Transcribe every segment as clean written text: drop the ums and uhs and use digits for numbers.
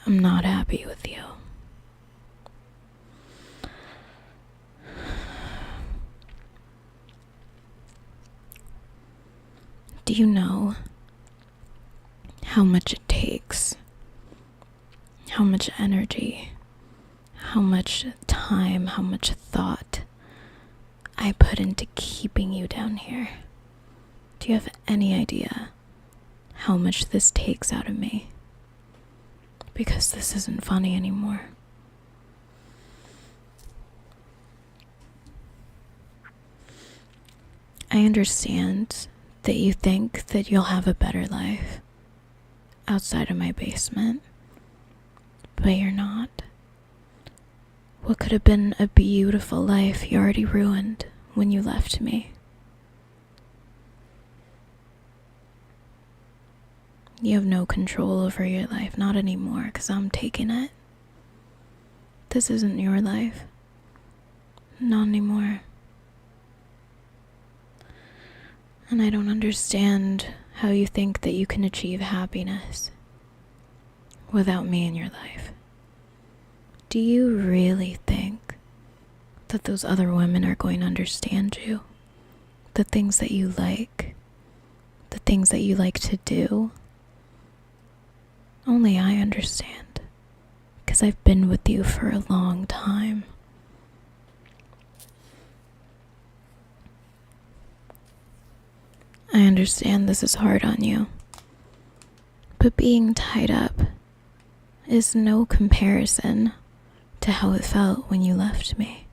I'm not happy with you. Do you know how much it takes? How much energy? How much time? How much thought I put into keeping you down here? Do you have any idea how much this takes out of me? Because this isn't funny anymore. I understand that you think that you'll have a better life outside of my basement, but you're not. What could have been a beautiful life you already ruined when you left me. You have no control over your life, not anymore, because I'm taking it. This isn't your life. Not anymore. And I don't understand how you think that you can achieve happiness without me in your life. Do you really think that those other women are going to understand you? The things that you like? The things that you like to do? Only I understand, because I've been with you for a long time. I understand this is hard on you, but being tied up is no comparison to how it felt when you left me.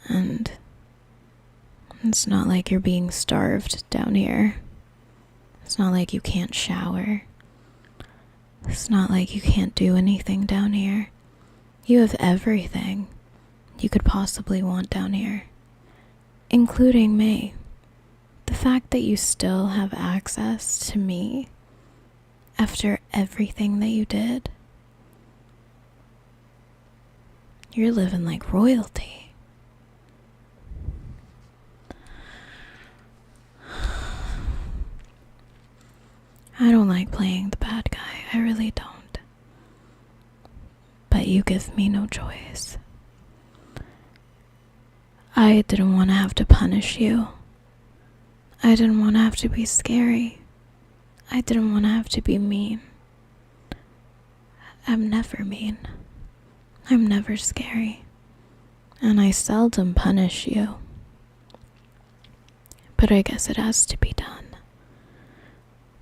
And it's not like you're being starved down here. It's not like you can't shower. It's not like you can't do anything down here. You have everything you could possibly want down here, including me. The fact that you still have access to me after everything that you did. You're living like royalty. I don't like playing the bad guy. I really don't. But you give me no choice. I didn't want to have to punish you. I didn't want to have to be scary. I didn't want to have to be mean. I'm never mean. I'm never scary. And I seldom punish you. But I guess it has to be done.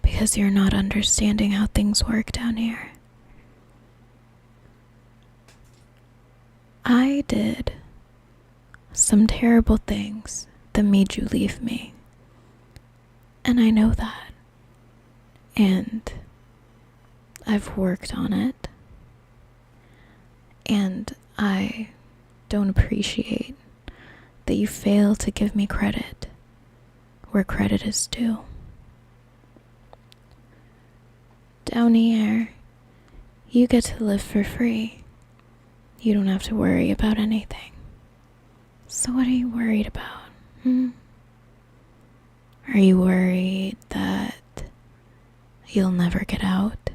Because you're not understanding how things work down here. I did some terrible things that made you leave me. And I know that. And I've worked on it. And I don't appreciate that you fail to give me credit where credit is due. Down here, you get to live for free. You don't have to worry about anything. So what are you worried about? Are you worried that you'll never get out?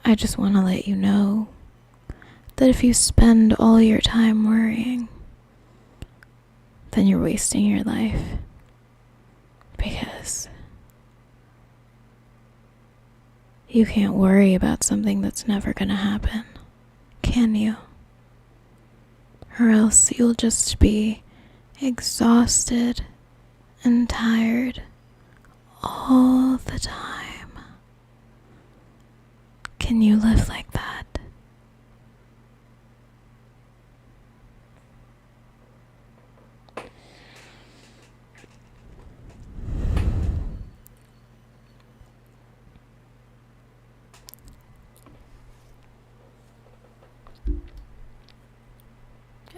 I just want to let you know that if you spend all your time worrying, then you're wasting your life. Because you can't worry about something that's never gonna happen, can you? Or else you'll just be exhausted and tired all the time. Can you live like that?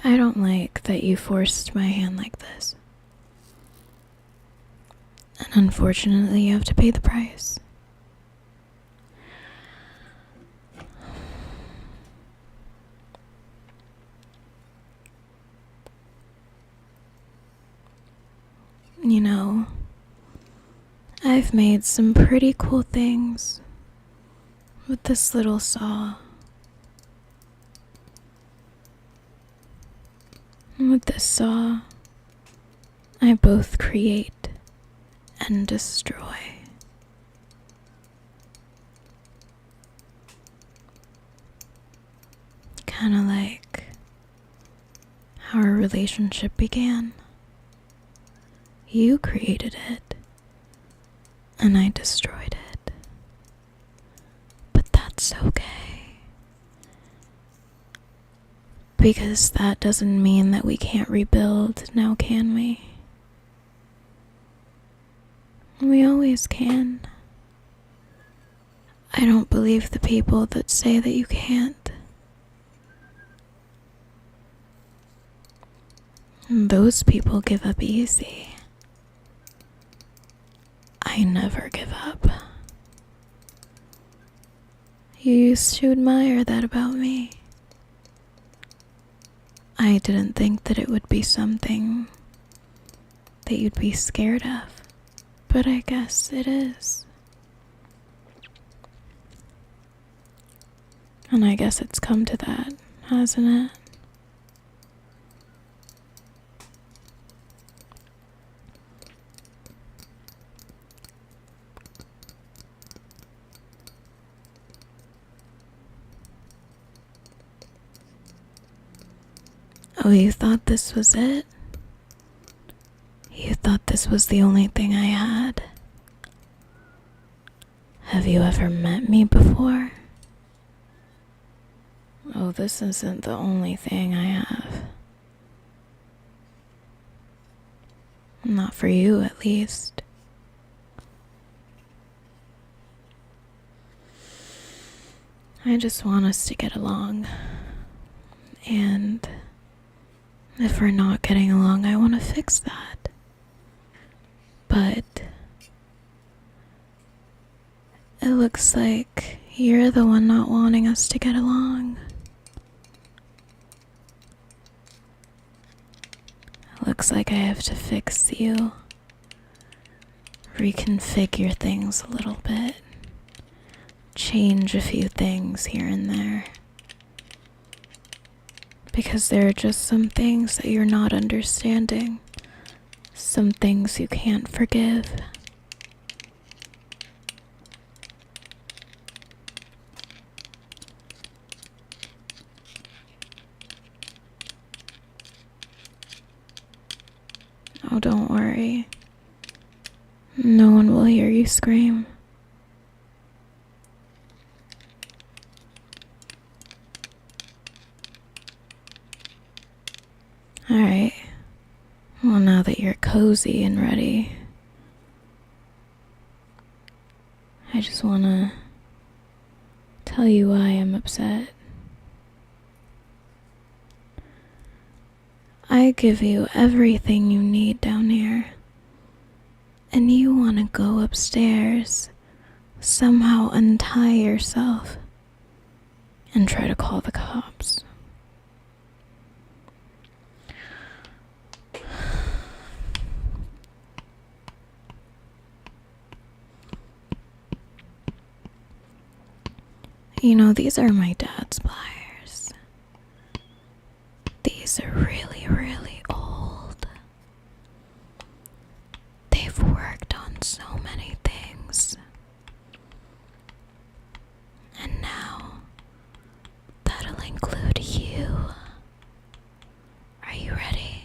I don't like that you forced my hand like this. And unfortunately, you have to pay the price. You know, I've made some pretty cool things with this little saw. With this saw, I both create and destroy. Kinda like how our relationship began. You created it, and I destroyed it. But that's okay. Because that doesn't mean that we can't rebuild, now can we? We always can. I don't believe the people that say that you can't. Those people give up easy. I never give up. You used to admire that about me. I didn't think that it would be something that you'd be scared of, but I guess it is. And I guess it's come to that, hasn't it? Oh, you thought this was it? You thought this was the only thing I had? Have you ever met me before? Oh, this isn't the only thing I have. Not for you, at least. I just want us to get along. And if we're not getting along, I want to fix that. But it looks like you're the one not wanting us to get along. It looks like I have to fix you. Reconfigure things a little bit. Change a few things here and there. Because there are just some things that you're not understanding. Some things you can't forgive. Oh, don't worry. No one will hear you scream. Alright. Well, now that you're cozy and ready, I just wanna tell you why I'm upset. I give you everything you need down here, and you wanna go upstairs, somehow untie yourself, and try to call the cops. You know, these are my dad's pliers. These are really, really old. They've worked on so many things. And now, that'll include you. Are you ready?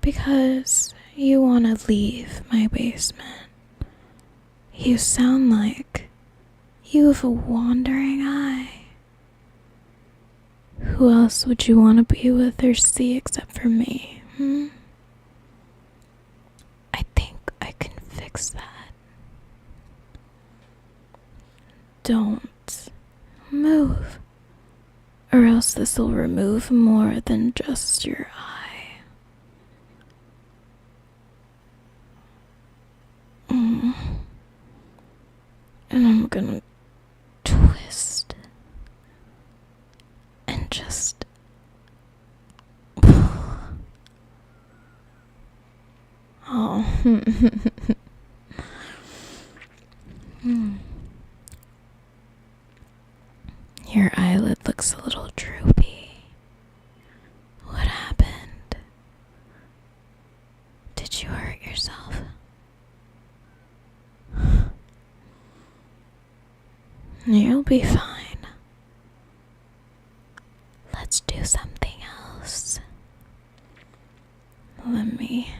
Because you want to leave my basement. You sound like you have a wandering eye. Who else would you want to be with or see except for me? I think I can fix that. Don't move, or else this will remove more than just your eye. And I'm gonna twist Your eyelid looks a little droopy. What happened? Did you hurt yourself? You'll be fine. Let's do something else. Let me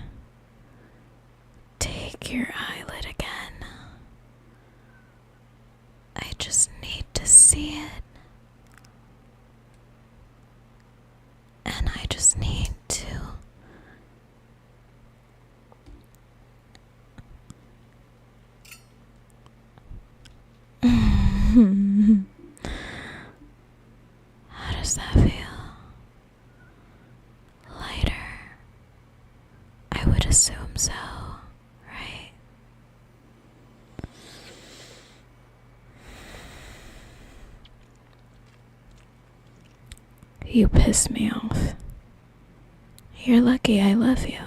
take your eyelid again. I just need to see it. And I just need to how does that feel? Lighter? I would assume so, right? You piss me off. You're lucky I love you.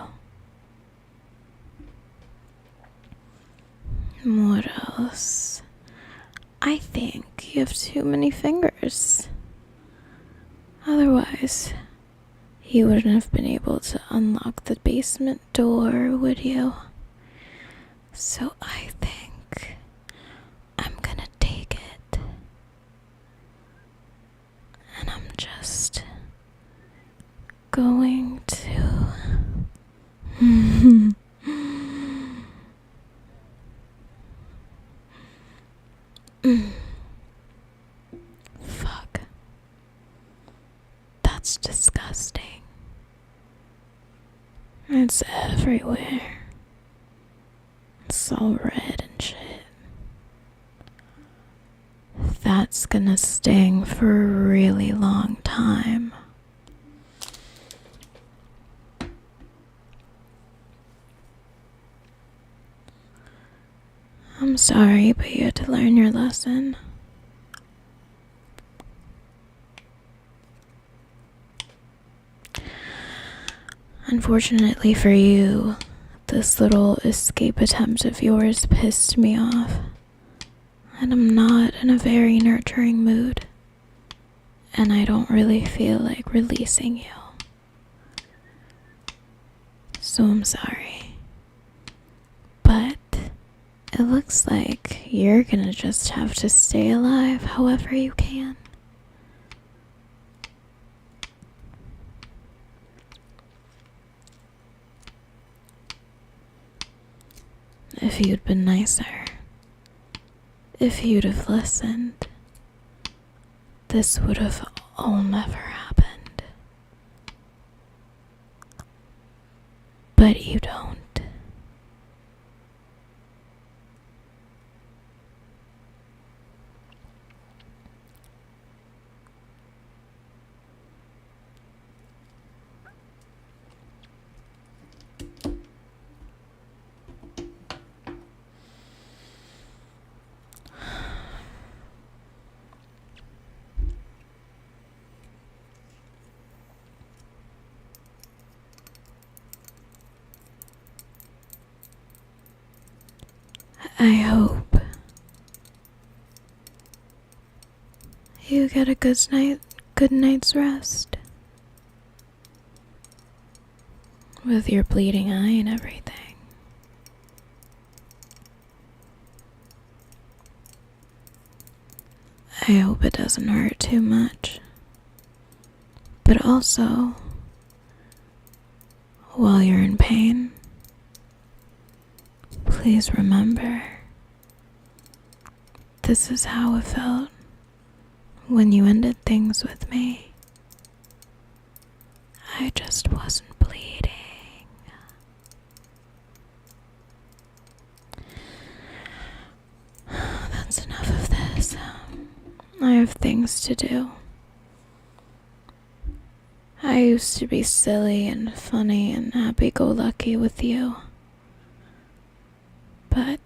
What else? I think you have too many fingers. Otherwise, you wouldn't have been able to unlock the basement door, would you? So I think I'm gonna take it. And I'm just going to Fuck. That's disgusting. It's everywhere. It's all red and shit. That's gonna sting for a really long time. I'm sorry, but you had to learn your lesson. Unfortunately for you, this little escape attempt of yours pissed me off. And I'm not in a very nurturing mood. And I don't really feel like releasing you. So I'm sorry. But it looks like you're gonna just have to stay alive however you can. If you'd been nicer, if you'd have listened, this would have all never happened. But you don't. I hope you get a good night's rest. With your bleeding eye and everything. I hope it doesn't hurt too much. But also, while you're in pain, please remember, this is how it felt when you ended things with me. I just wasn't bleeding. That's enough of this. I have things to do. I used to be silly and funny and happy-go-lucky with you. But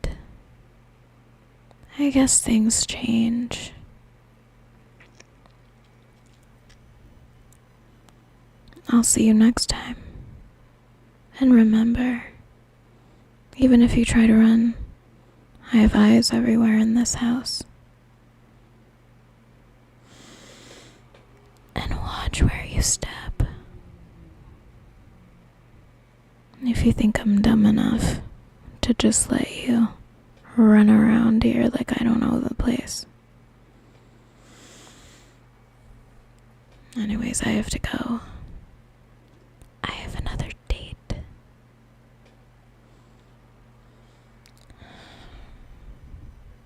I guess things change. I'll see you next time. And remember, Even if you try to run, I have eyes everywhere in this house. And watch where you step. If you think I'm dumb enough to just let you run around here like I don't know the place. Anyways, I have to go.